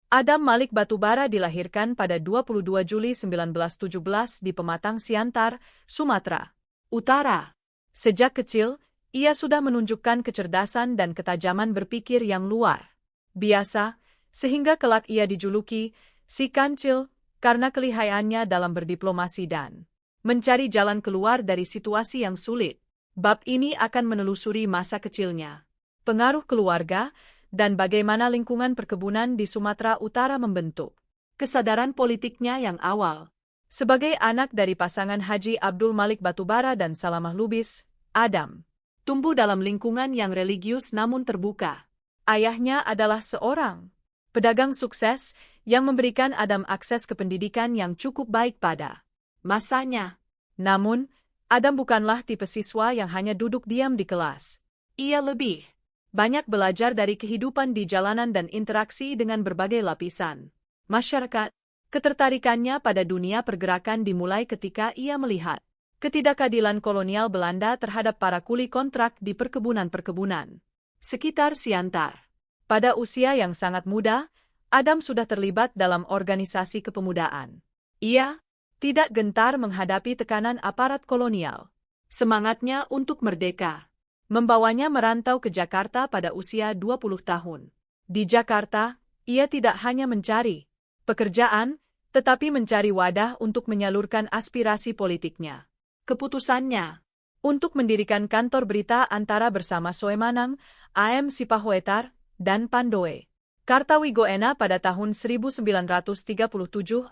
Adam Malik Batubara dilahirkan pada 22 Juli 1917 di Pematang Siantar, Sumatera Utara. Sejak kecil, ia sudah menunjukkan kecerdasan dan ketajaman berpikir yang luar biasa, sehingga kelak ia dijuluki si Kancil karena kelihayannya dalam berdiplomasi dan mencari jalan keluar dari situasi yang sulit. Bab ini akan menelusuri masa kecilnya, pengaruh keluarga, dan bagaimana lingkungan perkebunan di Sumatera Utara membentuk kesadaran politiknya yang awal. Sebagai anak dari pasangan Haji Abdul Malik Batubara dan Salamah Lubis, Adam tumbuh dalam lingkungan yang religius namun terbuka. Ayahnya adalah seorang pedagang sukses yang memberikan Adam akses ke pendidikan yang cukup baik pada masanya. Namun, Adam bukanlah tipe siswa yang hanya duduk diam di kelas. Ia lebih banyak belajar dari kehidupan di jalanan dan interaksi dengan berbagai lapisan masyarakat. Ketertarikannya pada dunia pergerakan dimulai ketika ia melihat ketidakadilan kolonial Belanda terhadap para kuli kontrak di perkebunan-perkebunan sekitar Siantar. Pada usia yang sangat muda, Adam sudah terlibat dalam organisasi kepemudaan. Ia tidak gentar menghadapi tekanan aparat kolonial. Semangatnya untuk merdeka membawanya merantau ke Jakarta pada usia 20 tahun. Di Jakarta, ia tidak hanya mencari pekerjaan, tetapi mencari wadah untuk menyalurkan aspirasi politiknya. Keputusannya untuk mendirikan kantor berita antara bersama Soemanang, A.M. Sipahoetar, dan Pandoe Kartawigoena pada tahun 1937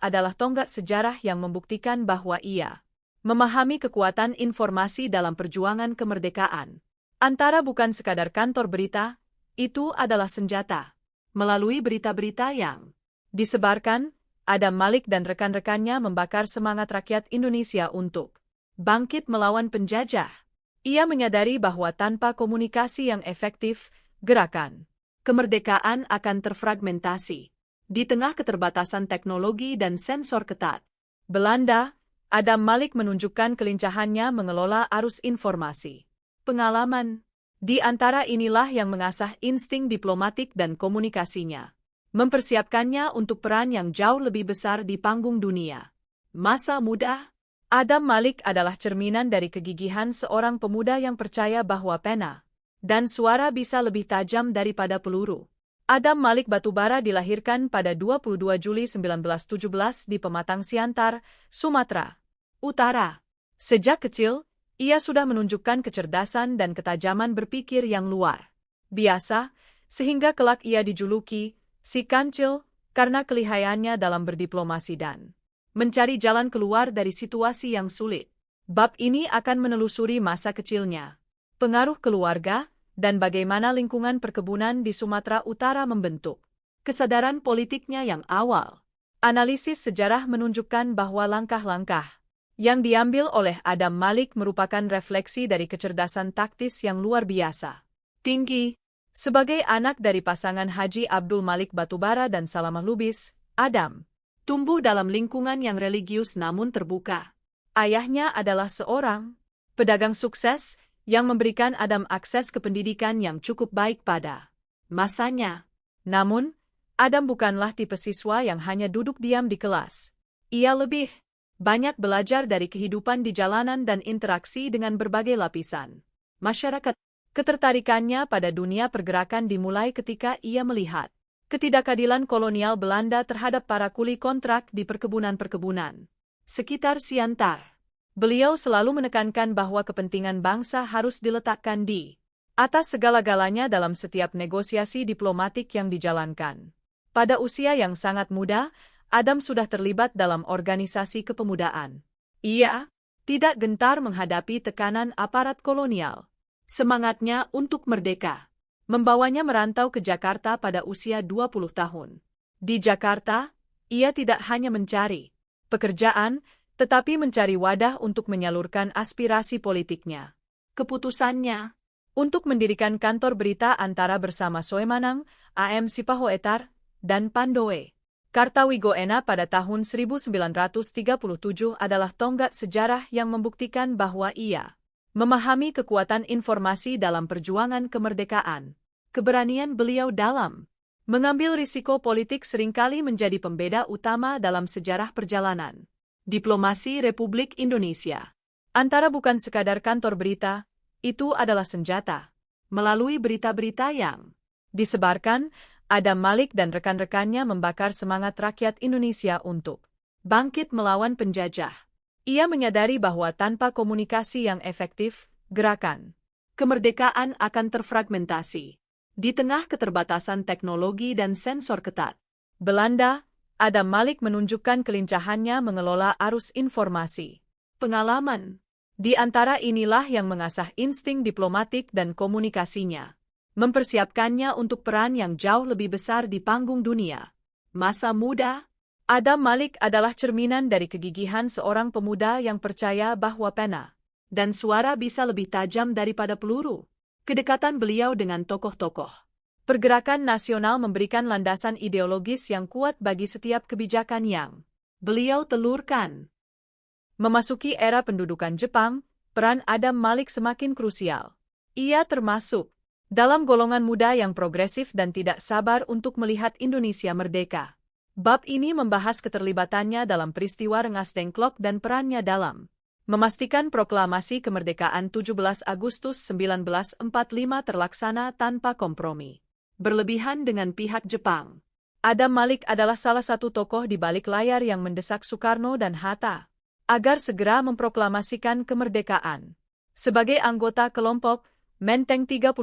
adalah tonggak sejarah yang membuktikan bahwa ia memahami kekuatan informasi dalam perjuangan kemerdekaan. Antara bukan sekadar kantor berita, itu adalah senjata. Melalui berita-berita yang disebarkan, Adam Malik dan rekan-rekannya membakar semangat rakyat Indonesia untuk bangkit melawan penjajah. Ia menyadari bahwa tanpa komunikasi yang efektif, gerakan kemerdekaan akan terfragmentasi. Di tengah keterbatasan teknologi dan sensor ketat Belanda, Adam Malik menunjukkan kelincahannya mengelola arus informasi. Pengalaman di antara inilah yang mengasah insting diplomatik dan komunikasinya, mempersiapkannya untuk peran yang jauh lebih besar di panggung dunia. Masa muda Adam Malik adalah cerminan dari kegigihan seorang pemuda yang percaya bahwa pena dan suara bisa lebih tajam daripada peluru. Adam Malik Batubara dilahirkan pada 22 Juli 1917 di Pematang Siantar, Sumatera Utara. Sejak kecil, ia sudah menunjukkan kecerdasan dan ketajaman berpikir yang luar biasa, sehingga kelak ia dijuluki si Kancil karena kelihayannya dalam berdiplomasi dan mencari jalan keluar dari situasi yang sulit. Bab ini akan menelusuri masa kecilnya, pengaruh keluarga, dan bagaimana lingkungan perkebunan di Sumatera Utara membentuk kesadaran politiknya yang awal. Analisis sejarah menunjukkan bahwa langkah-langkah yang diambil oleh Adam Malik merupakan refleksi dari kecerdasan taktis yang luar biasa tinggi. Sebagai anak dari pasangan Haji Abdul Malik Batubara dan Salamah Lubis, Adam tumbuh dalam lingkungan yang religius namun terbuka. Ayahnya adalah seorang pedagang sukses yang memberikan Adam akses ke pendidikan yang cukup baik pada masanya. Namun, Adam bukanlah tipe siswa yang hanya duduk diam di kelas. Ia lebih banyak belajar dari kehidupan di jalanan dan interaksi dengan berbagai lapisan masyarakat. Ketertarikannya pada dunia pergerakan dimulai ketika ia melihat ketidakadilan kolonial Belanda terhadap para kuli kontrak di perkebunan-perkebunan sekitar Siantar. Beliau selalu menekankan bahwa kepentingan bangsa harus diletakkan di atas segala-galanya dalam setiap negosiasi diplomatik yang dijalankan. Pada usia yang sangat muda, Adam sudah terlibat dalam organisasi kepemudaan. Ia tidak gentar menghadapi tekanan aparat kolonial. Semangatnya untuk merdeka membawanya merantau ke Jakarta pada usia 20 tahun. Di Jakarta, ia tidak hanya mencari pekerjaan, tetapi mencari wadah untuk menyalurkan aspirasi politiknya. Keputusannya untuk mendirikan kantor berita antara bersama Soemanang, A.M. Sipahoetar, dan Pandoe Kartawigoena pada tahun 1937 adalah tonggak sejarah yang membuktikan bahwa ia memahami kekuatan informasi dalam perjuangan kemerdekaan. Keberanian beliau dalam Mengambil risiko politik seringkali menjadi pembeda utama dalam sejarah perjalanan diplomasi Republik Indonesia. Antara bukan sekadar kantor berita, itu adalah senjata. Melalui berita-berita yang disebarkan, Adam Malik dan rekan-rekannya membakar semangat rakyat Indonesia untuk bangkit melawan penjajah. Ia menyadari bahwa tanpa komunikasi yang efektif, gerakan kemerdekaan akan terfragmentasi. Di tengah keterbatasan teknologi dan sensor ketat Belanda, Adam Malik menunjukkan kelincahannya mengelola arus informasi. Pengalaman di antara inilah yang mengasah insting diplomatik dan komunikasinya, mempersiapkannya untuk peran yang jauh lebih besar di panggung dunia. Masa muda Adam Malik adalah cerminan dari kegigihan seorang pemuda yang percaya bahwa pena dan suara bisa lebih tajam daripada peluru. Kedekatan beliau dengan tokoh-tokoh pergerakan nasional memberikan landasan ideologis yang kuat bagi setiap kebijakan yang beliau telurkan. Memasuki era pendudukan Jepang, peran Adam Malik semakin krusial. Ia termasuk dalam golongan muda yang progresif dan tidak sabar untuk melihat Indonesia merdeka. Bab ini membahas keterlibatannya dalam peristiwa Rengas Dengklok dan perannya dalam memastikan proklamasi kemerdekaan 17 Agustus 1945 terlaksana tanpa kompromi berlebihan dengan pihak Jepang. Adam Malik adalah salah satu tokoh di balik layar yang mendesak Soekarno dan Hatta agar segera memproklamasikan kemerdekaan. Sebagai anggota kelompok Menteng 31,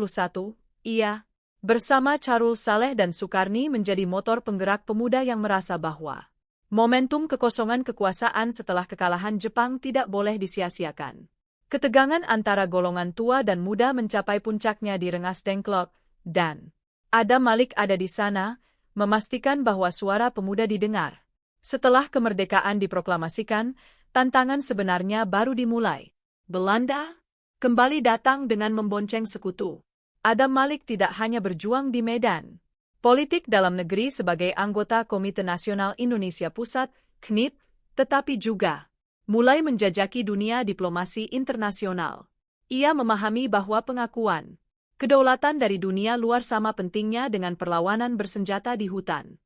ia bersama Charul Saleh dan Sukarni menjadi motor penggerak pemuda yang merasa bahwa momentum kekosongan kekuasaan setelah kekalahan Jepang tidak boleh disia-siakan. Ketegangan antara golongan tua dan muda mencapai puncaknya di Rengas Dengklok, dan Adam Malik ada di sana, memastikan bahwa suara pemuda didengar. Setelah kemerdekaan diproklamasikan, tantangan sebenarnya baru dimulai. Belanda kembali datang dengan membonceng sekutu. Adam Malik tidak hanya berjuang di medan politik dalam negeri sebagai anggota Komite Nasional Indonesia Pusat, KNIP, tetapi juga mulai menjajaki dunia diplomasi internasional. Ia memahami bahwa pengakuan kedaulatan dari dunia luar sama pentingnya dengan perlawanan bersenjata di hutan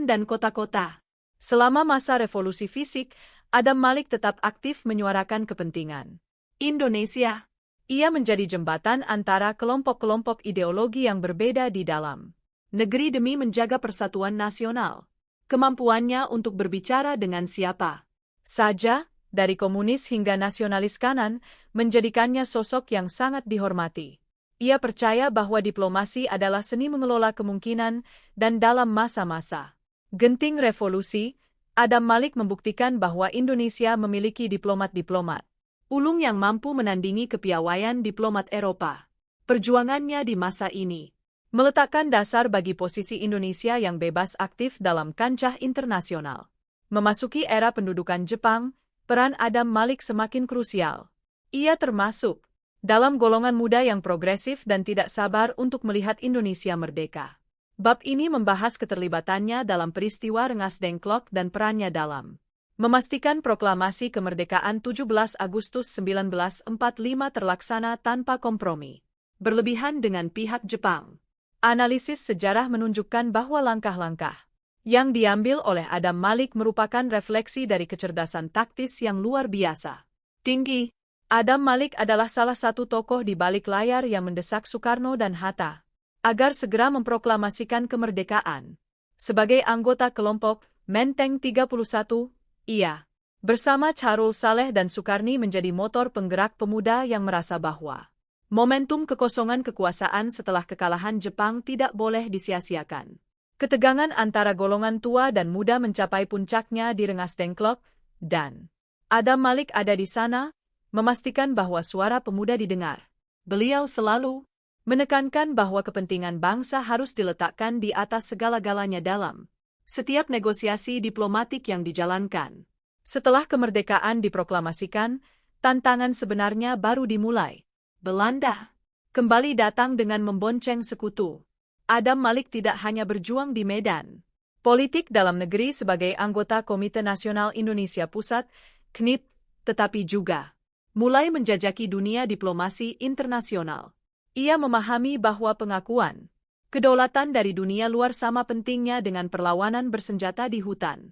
dan kota-kota. Selama masa revolusi fisik, Adam Malik tetap aktif menyuarakan kepentingan Indonesia. Ia menjadi jembatan antara kelompok-kelompok ideologi yang berbeda di dalam negeri demi menjaga persatuan nasional. Kemampuannya untuk berbicara dengan siapa saja, dari komunis hingga nasionalis kanan, menjadikannya sosok yang sangat dihormati. Ia percaya bahwa diplomasi adalah seni mengelola kemungkinan, dan dalam masa-masa genting revolusi, Adam Malik membuktikan bahwa Indonesia memiliki diplomat-diplomat ulung yang mampu menandingi kepiawaian diplomat Eropa. Perjuangannya di masa ini meletakkan dasar bagi posisi Indonesia yang bebas aktif dalam kancah internasional. Memasuki era pendudukan Jepang, peran Adam Malik semakin krusial. Ia termasuk dalam golongan muda yang progresif dan tidak sabar untuk melihat Indonesia merdeka. Bab ini membahas keterlibatannya dalam peristiwa Rengas Dengklok dan perannya dalam memastikan proklamasi kemerdekaan 17 Agustus 1945 terlaksana tanpa kompromi berlebihan dengan pihak Jepang. Analisis sejarah menunjukkan bahwa langkah-langkah yang diambil oleh Adam Malik merupakan refleksi dari kecerdasan taktis yang luar biasa tinggi. Adam Malik adalah salah satu tokoh di balik layar yang mendesak Soekarno dan Hatta agar segera memproklamasikan kemerdekaan. Sebagai anggota kelompok Menteng 31, ia bersama Charul Saleh dan Sukarni menjadi motor penggerak pemuda yang merasa bahwa momentum kekosongan kekuasaan setelah kekalahan Jepang tidak boleh disia-siakan. Ketegangan antara golongan tua dan muda mencapai puncaknya di Rengas Dengklok, dan Adam Malik ada di sana, memastikan bahwa suara pemuda didengar. Beliau selalu menekankan bahwa kepentingan bangsa harus diletakkan di atas segala-galanya dalam setiap negosiasi diplomatik yang dijalankan. Setelah kemerdekaan diproklamasikan, tantangan sebenarnya baru dimulai. Belanda kembali datang dengan membonceng sekutu. Adam Malik tidak hanya berjuang di medan politik dalam negeri sebagai anggota Komite Nasional Indonesia Pusat, KNIP, tetapi juga mulai menjajaki dunia diplomasi internasional. Ia memahami bahwa pengakuan Kedaulatan dari dunia luar sama pentingnya dengan perlawanan bersenjata di hutan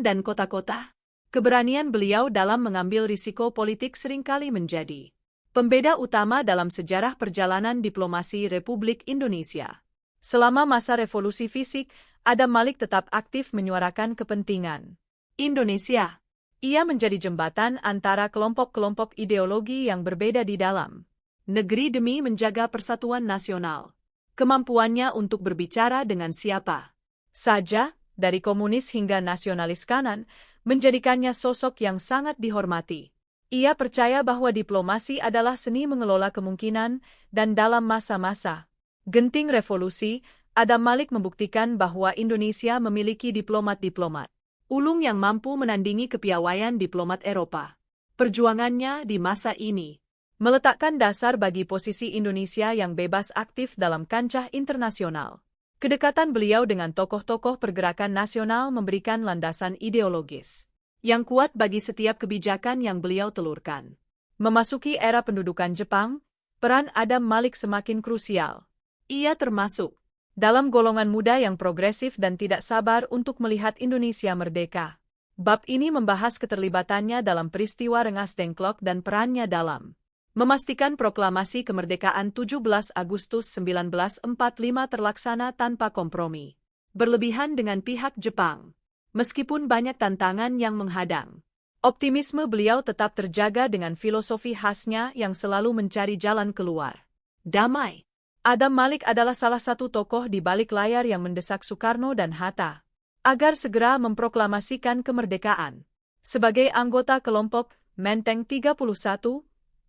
dan kota-kota. Keberanian beliau dalam mengambil risiko politik seringkali menjadi pembeda utama dalam sejarah perjalanan diplomasi Republik Indonesia. Selama masa revolusi fisik, Adam Malik tetap aktif menyuarakan kepentingan Indonesia. Ia menjadi jembatan antara kelompok-kelompok ideologi yang berbeda di dalam negeri demi menjaga persatuan nasional. Kemampuannya untuk berbicara dengan siapa saja, dari komunis hingga nasionalis kanan, menjadikannya sosok yang sangat dihormati. Ia percaya bahwa diplomasi adalah seni mengelola kemungkinan, dan dalam masa-masa genting revolusi, Adam Malik membuktikan bahwa Indonesia memiliki diplomat-diplomat ulung yang mampu menandingi kepiawaian diplomat Eropa. Perjuangannya di masa ini meletakkan dasar bagi posisi Indonesia yang bebas aktif dalam kancah internasional. Kedekatan beliau dengan tokoh-tokoh pergerakan nasional memberikan landasan ideologis yang kuat bagi setiap kebijakan yang beliau telurkan. Memasuki era pendudukan Jepang, peran Adam Malik semakin krusial. Ia termasuk dalam golongan muda yang progresif dan tidak sabar untuk melihat Indonesia merdeka. Bab ini membahas keterlibatannya dalam peristiwa Rengas Dengklok dan perannya dalam memastikan proklamasi kemerdekaan 17 Agustus 1945 terlaksana tanpa kompromi berlebihan dengan pihak Jepang. Meskipun banyak tantangan yang menghadang, optimisme beliau tetap terjaga dengan filosofi khasnya yang selalu mencari jalan keluar damai. Adam Malik adalah salah satu tokoh di balik layar yang mendesak Soekarno dan Hatta agar segera memproklamasikan kemerdekaan. Sebagai anggota kelompok Menteng 31,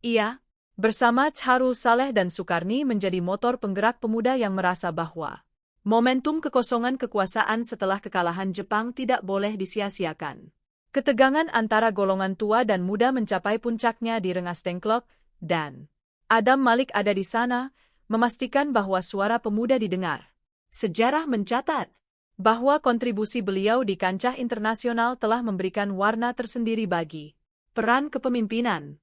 ia, bersama Charul Saleh dan Sukarni menjadi motor penggerak pemuda yang merasa bahwa momentum kekosongan kekuasaan setelah kekalahan Jepang tidak boleh disia-siakan. Ketegangan antara golongan tua dan muda mencapai puncaknya di Rengas Dengklok, dan Adam Malik ada di sana, memastikan bahwa suara pemuda didengar. Sejarah mencatat bahwa kontribusi beliau di kancah internasional telah memberikan warna tersendiri bagi peran kepemimpinan.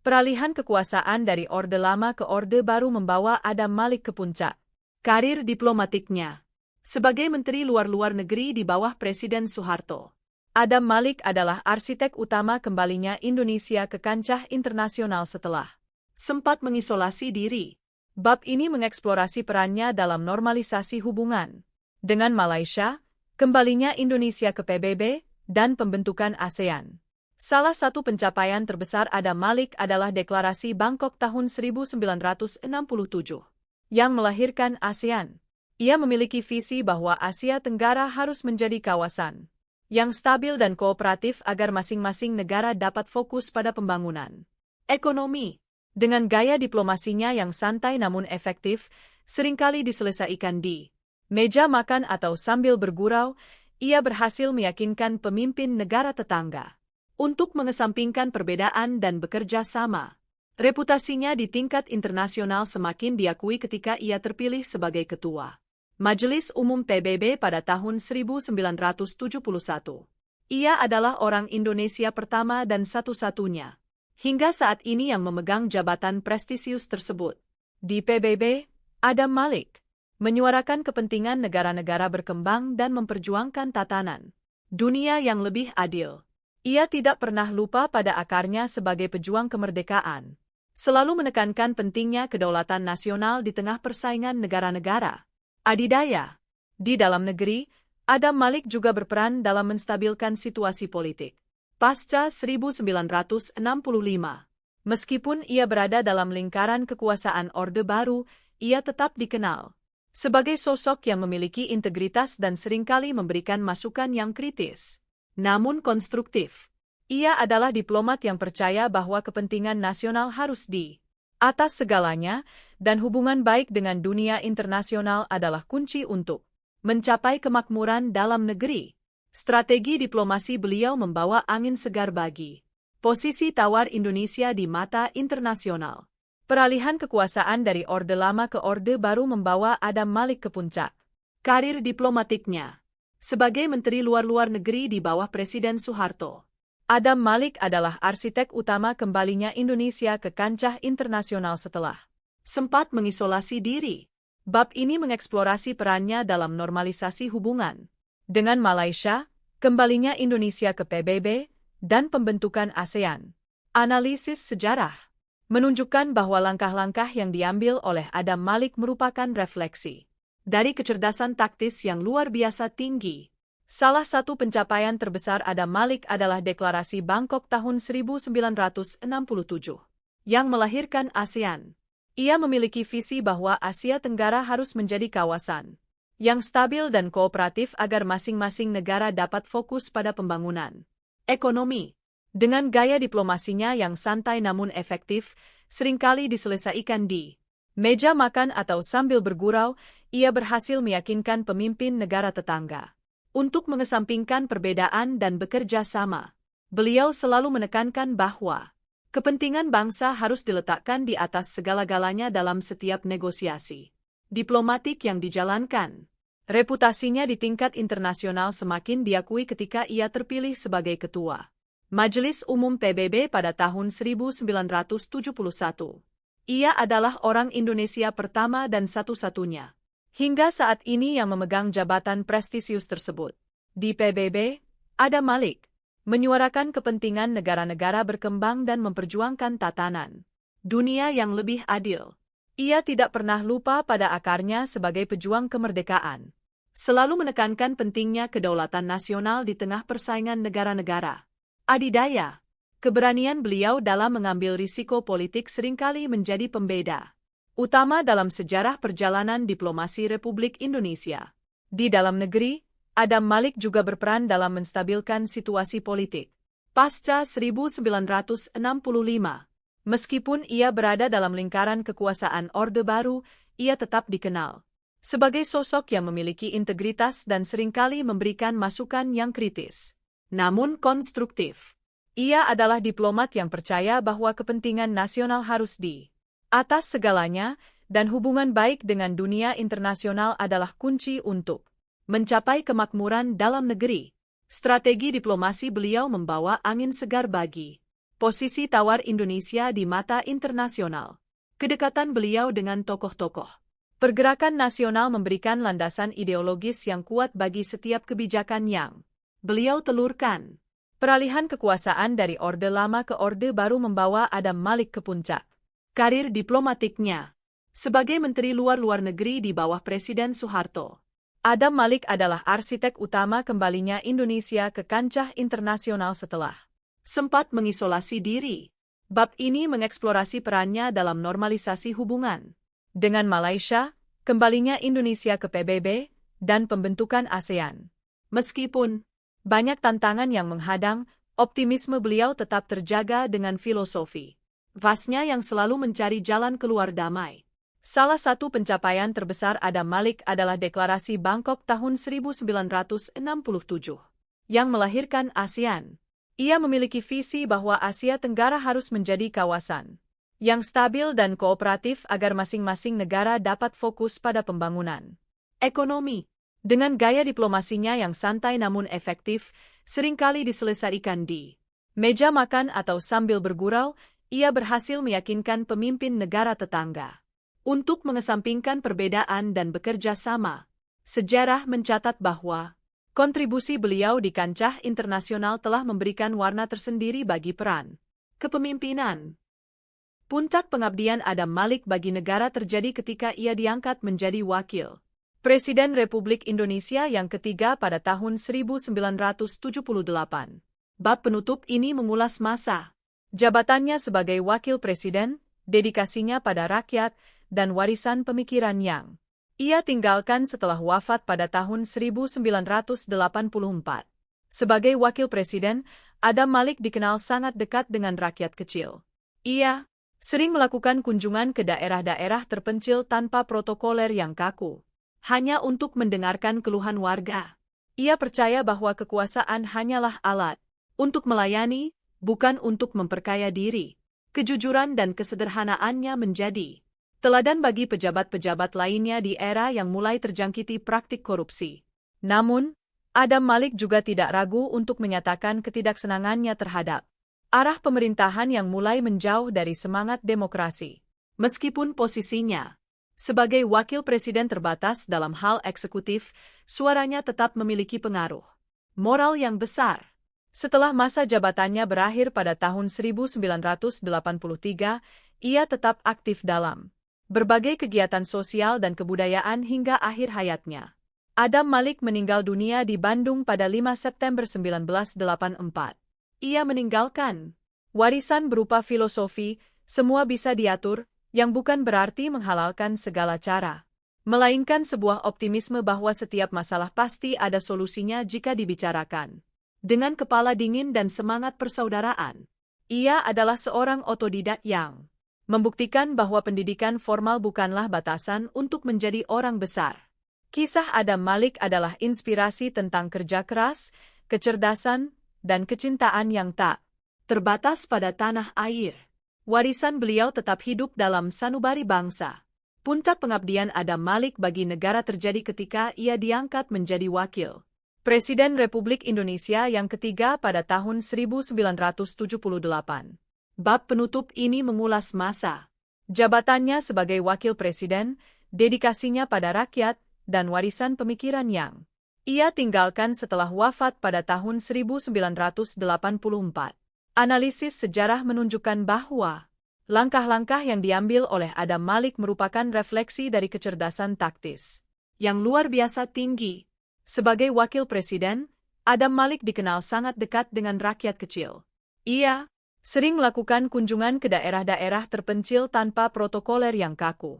Peralihan kekuasaan dari Orde Lama ke Orde Baru membawa Adam Malik ke puncak karir diplomatiknya. Sebagai Menteri Luar Negeri di bawah Presiden Soeharto, Adam Malik adalah arsitek utama kembalinya Indonesia ke kancah internasional setelah sempat mengisolasi diri. Bab ini mengeksplorasi perannya dalam normalisasi hubungan dengan Malaysia, kembalinya Indonesia ke PBB, dan pembentukan ASEAN. Salah satu pencapaian terbesar Adam Malik adalah Deklarasi Bangkok tahun 1967, yang melahirkan ASEAN. Ia memiliki visi bahwa Asia Tenggara harus menjadi kawasan yang stabil dan kooperatif agar masing-masing negara dapat fokus pada pembangunan ekonomi. Dengan gaya diplomasinya yang santai namun efektif, seringkali diselesaikan di meja makan atau sambil bergurau, ia berhasil meyakinkan pemimpin negara tetangga untuk mengesampingkan perbedaan dan bekerja sama. Reputasinya di tingkat internasional semakin diakui ketika ia terpilih sebagai ketua Majelis Umum PBB pada tahun 1971. Ia adalah orang Indonesia pertama dan satu-satunya hingga saat ini yang memegang jabatan prestisius tersebut. Di PBB, Adam Malik menyuarakan kepentingan negara-negara berkembang dan memperjuangkan tatanan dunia yang lebih adil. Ia tidak pernah lupa pada akarnya sebagai pejuang kemerdekaan, selalu menekankan pentingnya kedaulatan nasional di tengah persaingan negara-negara adidaya. Di dalam negeri, Adam Malik juga berperan dalam menstabilkan situasi politik pasca 1965. Meskipun ia berada dalam lingkaran kekuasaan Orde Baru, ia tetap dikenal sebagai sosok yang memiliki integritas dan seringkali memberikan masukan yang kritis, namun konstruktif. Ia adalah diplomat yang percaya bahwa kepentingan nasional harus di atas segalanya, dan hubungan baik dengan dunia internasional adalah kunci untuk mencapai kemakmuran dalam negeri. Strategi diplomasi beliau membawa angin segar bagi posisi tawar Indonesia di mata internasional. Peralihan kekuasaan dari Orde Lama ke Orde Baru membawa Adam Malik ke puncak karir diplomatiknya. Sebagai Menteri Luar Negeri di bawah Presiden Soeharto, Adam Malik adalah arsitek utama kembalinya Indonesia ke kancah internasional setelah sempat mengisolasi diri. Bab ini mengeksplorasi perannya dalam normalisasi hubungan dengan Malaysia, kembalinya Indonesia ke PBB, dan pembentukan ASEAN. Analisis sejarah menunjukkan bahwa langkah-langkah yang diambil oleh Adam Malik merupakan refleksi dari kecerdasan taktis yang luar biasa tinggi. Salah satu pencapaian terbesar Adam Malik adalah Deklarasi Bangkok tahun 1967, yang melahirkan ASEAN. Ia memiliki visi bahwa Asia Tenggara harus menjadi kawasan yang stabil dan kooperatif agar masing-masing negara dapat fokus pada pembangunan ekonomi. Dengan gaya diplomasinya yang santai namun efektif, seringkali diselesaikan di meja makan atau sambil bergurau, ia berhasil meyakinkan pemimpin negara tetangga untuk mengesampingkan perbedaan dan bekerja sama. Beliau selalu menekankan bahwa kepentingan bangsa harus diletakkan di atas segala-galanya dalam setiap negosiasi diplomatik yang dijalankan. Reputasinya di tingkat internasional semakin diakui ketika ia terpilih sebagai ketua Majelis Umum PBB pada tahun 1971. Ia adalah orang Indonesia pertama dan satu-satunya hingga saat ini yang memegang jabatan prestisius tersebut. Di PBB, Adam Malik menyuarakan kepentingan negara-negara berkembang dan memperjuangkan tatanan dunia yang lebih adil. Ia tidak pernah lupa pada akarnya sebagai pejuang kemerdekaan, selalu menekankan pentingnya kedaulatan nasional di tengah persaingan negara-negara adidaya. Keberanian beliau dalam mengambil risiko politik seringkali menjadi pembeda utama dalam sejarah perjalanan diplomasi Republik Indonesia. Di dalam negeri, Adam Malik juga berperan dalam menstabilkan situasi politik pasca 1965. Meskipun ia berada dalam lingkaran kekuasaan Orde Baru, ia tetap dikenal sebagai sosok yang memiliki integritas dan seringkali memberikan masukan yang kritis, namun konstruktif. Ia adalah diplomat yang percaya bahwa kepentingan nasional harus di atas segalanya, dan hubungan baik dengan dunia internasional adalah kunci untuk mencapai kemakmuran dalam negeri. Strategi diplomasi beliau membawa angin segar bagi posisi tawar Indonesia di mata internasional. Kedekatan beliau dengan tokoh-tokoh pergerakan nasional memberikan landasan ideologis yang kuat bagi setiap kebijakan yang beliau telurkan. Peralihan kekuasaan dari Orde Lama ke Orde Baru membawa Adam Malik ke puncak karir diplomatiknya sebagai Menteri Luar Negeri di bawah Presiden Soeharto. Adam Malik adalah arsitek utama kembalinya Indonesia ke kancah internasional setelah sempat mengisolasi diri. Bab ini mengeksplorasi perannya dalam normalisasi hubungan dengan Malaysia, kembalinya Indonesia ke PBB, dan pembentukan ASEAN. Meskipun banyak tantangan yang menghadang, optimisme beliau tetap terjaga dengan filosofi vasnya yang selalu mencari jalan keluar damai. Salah satu pencapaian terbesar Adam Malik adalah Deklarasi Bangkok tahun 1967, yang melahirkan ASEAN. Ia memiliki visi bahwa Asia Tenggara harus menjadi kawasan yang stabil dan kooperatif agar masing-masing negara dapat fokus pada pembangunan ekonomi. Dengan gaya diplomasinya yang santai namun efektif, seringkali diselesaikan di meja makan atau sambil bergurau, ia berhasil meyakinkan pemimpin negara tetangga untuk mengesampingkan perbedaan dan bekerja sama. Sejarah mencatat bahwa kontribusi beliau di kancah internasional telah memberikan warna tersendiri bagi peran kepemimpinan. Puncak pengabdian Adam Malik bagi negara terjadi ketika ia diangkat menjadi wakil Presiden Republik Indonesia yang ketiga pada tahun 1978. Bab penutup ini mengulas masa jabatannya sebagai wakil presiden, dedikasinya pada rakyat, dan warisan pemikiran yang ia tinggalkan setelah wafat pada tahun 1984. Sebagai wakil presiden, Adam Malik dikenal sangat dekat dengan rakyat kecil. Ia sering melakukan kunjungan ke daerah-daerah terpencil tanpa protokoler yang kaku, hanya untuk mendengarkan keluhan warga. Ia percaya bahwa kekuasaan hanyalah alat untuk melayani, bukan untuk memperkaya diri. Kejujuran dan kesederhanaannya menjadi teladan bagi pejabat-pejabat lainnya di era yang mulai terjangkiti praktik korupsi. Namun, Adam Malik juga tidak ragu untuk menyatakan ketidaksenangannya terhadap arah pemerintahan yang mulai menjauh dari semangat demokrasi. Meskipun posisinya Sebagai wakil presiden terbatas dalam hal eksekutif, suaranya tetap memiliki pengaruh moral yang besar. Setelah masa jabatannya berakhir pada tahun 1983, ia tetap aktif dalam berbagai kegiatan sosial dan kebudayaan hingga akhir hayatnya. Adam Malik meninggal dunia di Bandung pada 5 September 1984. Ia meninggalkan warisan berupa filosofi, semua bisa diatur, yang bukan berarti menghalalkan segala cara, melainkan sebuah optimisme bahwa setiap masalah pasti ada solusinya jika dibicarakan dengan kepala dingin dan semangat persaudaraan. Ia adalah seorang otodidak yang membuktikan bahwa pendidikan formal bukanlah batasan untuk menjadi orang besar. Kisah Adam Malik adalah inspirasi tentang kerja keras, kecerdasan, dan kecintaan yang tak terbatas pada tanah air. Warisan beliau tetap hidup dalam sanubari bangsa. Puncak pengabdian Adam Malik bagi negara terjadi ketika ia diangkat menjadi wakil Presiden Republik Indonesia yang ketiga pada tahun 1978. Bab penutup ini mengulas masa jabatannya sebagai wakil presiden, dedikasinya pada rakyat, dan warisan pemikiran yang ia tinggalkan setelah wafat pada tahun 1984. Analisis sejarah menunjukkan bahwa langkah-langkah yang diambil oleh Adam Malik merupakan refleksi dari kecerdasan taktis yang luar biasa tinggi. Sebagai wakil presiden, Adam Malik dikenal sangat dekat dengan rakyat kecil. Ia sering melakukan kunjungan ke daerah-daerah terpencil tanpa protokoler yang kaku,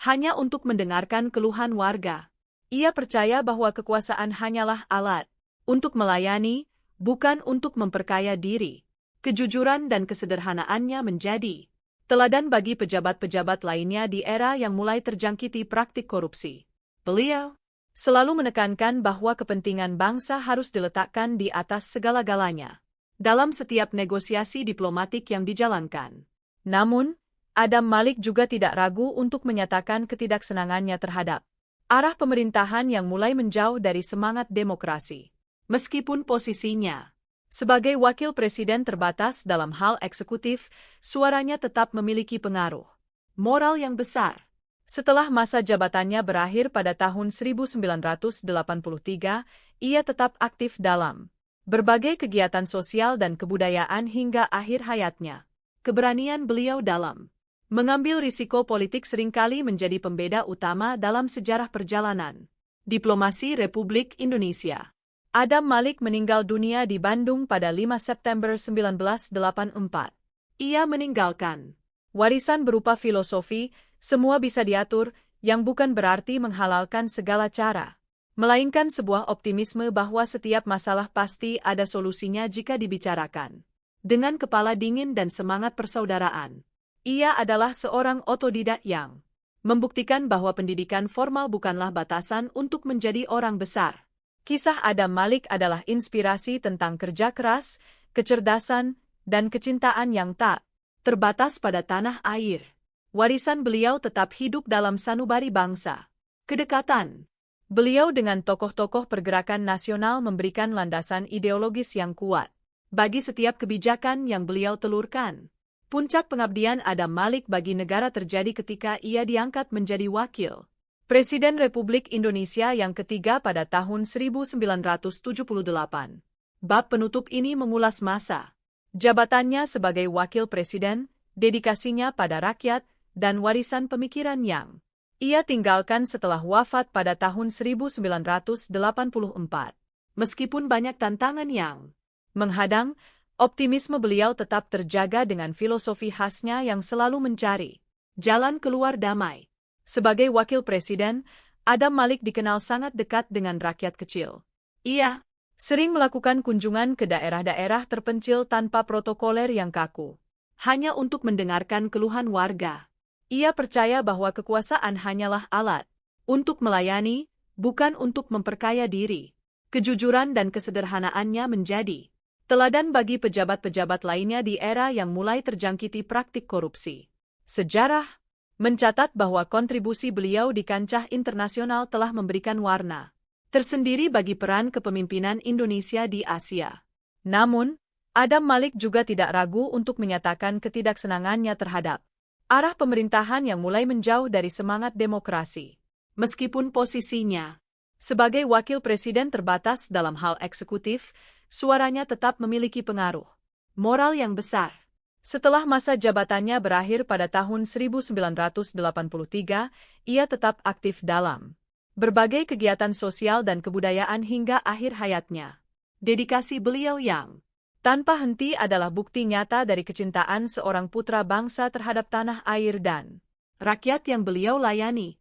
hanya untuk mendengarkan keluhan warga. Ia percaya bahwa kekuasaan hanyalah alat untuk melayani, bukan untuk memperkaya diri. Kejujuran dan kesederhanaannya menjadi teladan bagi pejabat-pejabat lainnya di era yang mulai terjangkiti praktik korupsi. Beliau selalu menekankan bahwa kepentingan bangsa harus diletakkan di atas segala-galanya dalam setiap negosiasi diplomatik yang dijalankan. Namun, Adam Malik juga tidak ragu untuk menyatakan ketidaksenangannya terhadap arah pemerintahan yang mulai menjauh dari semangat demokrasi. Meskipun posisinya sebagai wakil presiden terbatas dalam hal eksekutif, suaranya tetap memiliki pengaruh moral yang besar. Setelah masa jabatannya berakhir pada tahun 1983, ia tetap aktif dalam berbagai kegiatan sosial dan kebudayaan hingga akhir hayatnya. Keberanian beliau dalam mengambil risiko politik seringkali menjadi pembeda utama dalam sejarah perjalanan diplomasi Republik Indonesia. Adam Malik meninggal dunia di Bandung pada 5 September 1984. Ia meninggalkan warisan berupa filosofi, semua bisa diatur, yang bukan berarti menghalalkan segala cara, melainkan sebuah optimisme bahwa setiap masalah pasti ada solusinya jika dibicarakan dengan kepala dingin dan semangat persaudaraan. Ia adalah seorang otodidak yang membuktikan bahwa pendidikan formal bukanlah batasan untuk menjadi orang besar. Kisah Adam Malik adalah inspirasi tentang kerja keras, kecerdasan, dan kecintaan yang tak terbatas pada tanah air. Warisan beliau tetap hidup dalam sanubari bangsa. Kedekatan beliau dengan tokoh-tokoh pergerakan nasional memberikan landasan ideologis yang kuat bagi setiap kebijakan yang beliau telurkan. Puncak pengabdian Adam Malik bagi negara terjadi ketika ia diangkat menjadi wakil Presiden Republik Indonesia yang ketiga pada tahun 1978. Bab penutup ini mengulas masa jabatannya sebagai wakil presiden, dedikasinya pada rakyat, dan warisan pemikiran yang ia tinggalkan setelah wafat pada tahun 1984. Meskipun banyak tantangan yang menghadang, optimisme beliau tetap terjaga dengan filosofi khasnya yang selalu mencari jalan keluar damai. Sebagai wakil presiden, Adam Malik dikenal sangat dekat dengan rakyat kecil. Ia sering melakukan kunjungan ke daerah-daerah terpencil tanpa protokoler yang kaku, hanya untuk mendengarkan keluhan warga. Ia percaya bahwa kekuasaan hanyalah alat untuk melayani, bukan untuk memperkaya diri. Kejujuran dan kesederhanaannya menjadi teladan bagi pejabat-pejabat lainnya di era yang mulai terjangkiti praktik korupsi. Sejarah mencatat bahwa kontribusi beliau di kancah internasional telah memberikan warna tersendiri bagi peran kepemimpinan Indonesia di Asia. Namun, Adam Malik juga tidak ragu untuk menyatakan ketidaksenangannya terhadap arah pemerintahan yang mulai menjauh dari semangat demokrasi. Meskipun posisinya sebagai wakil presiden terbatas dalam hal eksekutif, suaranya tetap memiliki pengaruh moral yang besar. Setelah masa jabatannya berakhir pada tahun 1983, ia tetap aktif dalam berbagai kegiatan sosial dan kebudayaan hingga akhir hayatnya. Dedikasi beliau yang tanpa henti adalah bukti nyata dari kecintaan seorang putra bangsa terhadap tanah air dan rakyat yang beliau layani.